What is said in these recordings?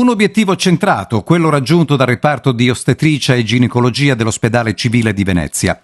Un obiettivo centrato, quello raggiunto dal reparto di ostetricia e ginecologia dell'ospedale civile di Venezia.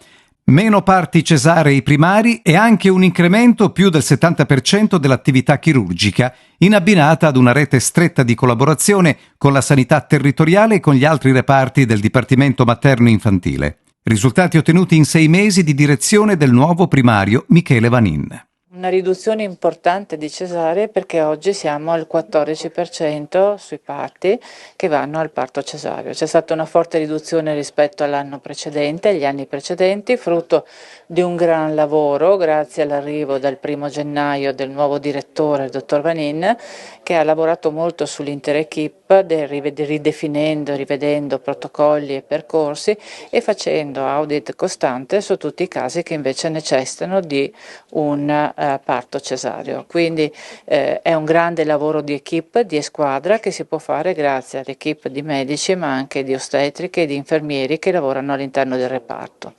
Meno parti cesarei primari e anche un incremento più del 70% dell'attività chirurgica, in abbinata ad una rete stretta di collaborazione con la sanità territoriale e con gli altri reparti del Dipartimento Materno-Infantile. Risultati ottenuti in 6 mesi di direzione del nuovo primario Michele Vanin. Una riduzione importante di cesarei perché oggi siamo al 14% sui parti che vanno al parto cesareo. C'è stata una forte riduzione rispetto all'anno precedente, agli anni precedenti, frutto di un gran lavoro grazie all'arrivo dal 1 gennaio del nuovo direttore, il dottor Vanin, che ha lavorato molto sull'intera equipe, ridefinendo e rivedendo protocolli e percorsi e facendo audit costante su tutti i casi che invece necessitano di un parto cesareo. Quindi è un grande lavoro di equipe, di squadra che si può fare grazie all'equipe di medici ma anche di ostetriche e di infermieri che lavorano all'interno del reparto.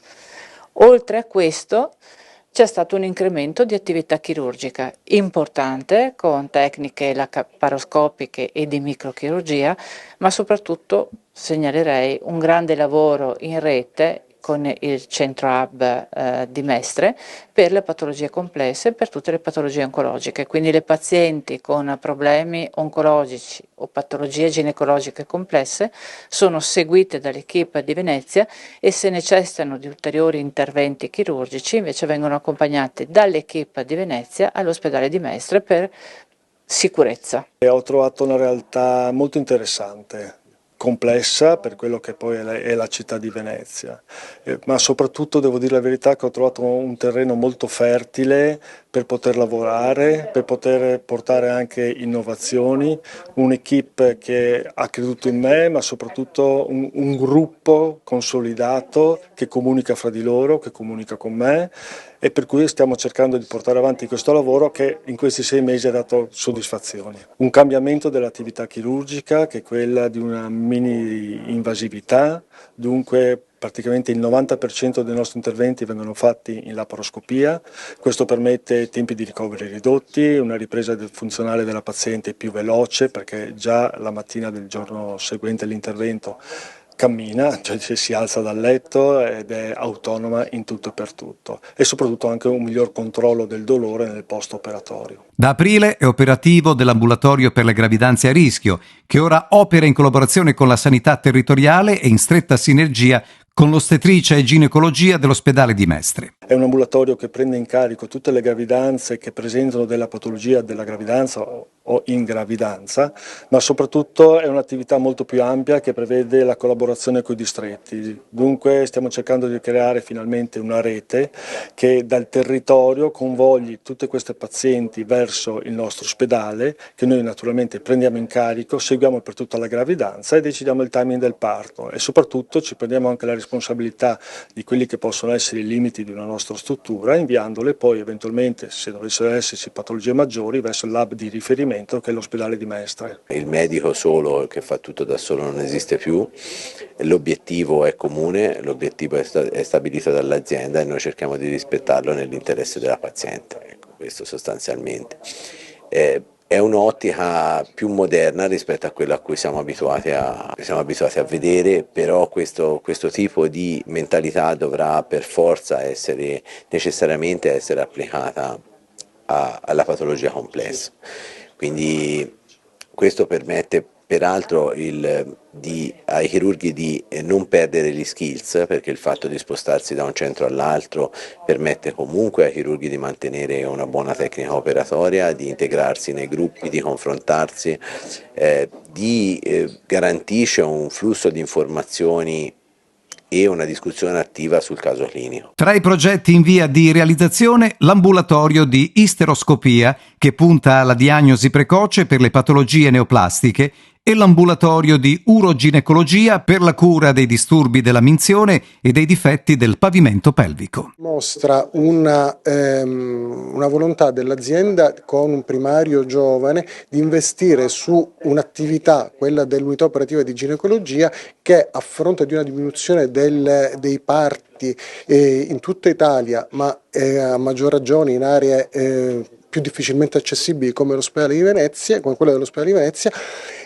Oltre a questo c'è stato un incremento di attività chirurgica importante con tecniche laparoscopiche e di microchirurgia, ma soprattutto segnalerei un grande lavoro in rete con il centro hub di Mestre per le patologie complesse e per tutte le patologie oncologiche, quindi le pazienti con problemi oncologici o patologie ginecologiche complesse sono seguite dall'equipe di Venezia e se necessitano di ulteriori interventi chirurgici invece vengono accompagnati dall'equipe di Venezia all'ospedale di Mestre per sicurezza. Ho trovato una realtà molto interessante, complessa per quello che poi è la città di Venezia, ma soprattutto devo dire la verità che ho trovato un terreno molto fertile per poter lavorare, per poter portare anche innovazioni, un'equipe che ha creduto in me, ma soprattutto un gruppo consolidato che comunica fra di loro, che comunica con me e per cui stiamo cercando di portare avanti questo lavoro che in questi 6 mesi ha dato soddisfazioni. Un cambiamento dell'attività chirurgica che è quella di una mini invasività, dunque praticamente il 90% dei nostri interventi vengono fatti in laparoscopia, questo permette tempi di ricoveri ridotti, una ripresa funzionale della paziente più veloce perché già la mattina del giorno seguente all'intervento cammina, cioè si alza dal letto ed è autonoma in tutto e per tutto e soprattutto anche un miglior controllo del dolore nel post operatorio. Da aprile è operativo dell'ambulatorio per le gravidanze a rischio, che ora opera in collaborazione con la sanità territoriale e in stretta sinergia con l'ostetricia e ginecologia dell'ospedale di Mestre. È un ambulatorio che prende in carico tutte le gravidanze che presentano della patologia della gravidanza o in gravidanza, ma soprattutto è un'attività molto più ampia che prevede la collaborazione con i distretti. Dunque stiamo cercando di creare finalmente una rete che dal territorio convogli tutte queste pazienti verso il nostro ospedale, che noi naturalmente prendiamo in carico, seguiamo per tutta la gravidanza e decidiamo il timing del parto e soprattutto ci prendiamo anche la responsabilità di quelli che possono essere i limiti di una nostra struttura, inviandole poi eventualmente, se dovessero esserci patologie maggiori, verso il lab di riferimento che è l'ospedale di Mestre. Il medico solo che fa tutto da solo non esiste più, l'obiettivo è comune, l'obiettivo è stabilito dall'azienda e noi cerchiamo di rispettarlo nell'interesse della paziente, ecco, questo sostanzialmente. È un'ottica più moderna rispetto a quella a cui siamo abituati a vedere, però questo tipo di mentalità dovrà per forza necessariamente essere applicata alla patologia complessa. Quindi questo permette peraltro ai chirurghi di non perdere gli skills, perché il fatto di spostarsi da un centro all'altro permette comunque ai chirurghi di mantenere una buona tecnica operatoria, di integrarsi nei gruppi, di confrontarsi, garantisce un flusso di informazioni e una discussione attiva sul caso clinico. Tra i progetti in via di realizzazione l'ambulatorio di isteroscopia che punta alla diagnosi precoce per le patologie neoplastiche e l'ambulatorio di uroginecologia per la cura dei disturbi della minzione e dei difetti del pavimento pelvico. Mostra una volontà dell'azienda con un primario giovane di investire su un'attività, quella dell'unità operativa di ginecologia, che a fronte di una diminuzione dei parti in tutta Italia, ma a maggior ragione in aree più difficilmente accessibili come l'ospedale di Venezia, come quella dell'ospedale di Venezia,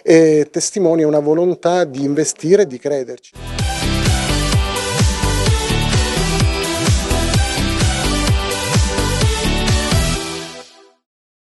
testimonia una volontà di investire e di crederci.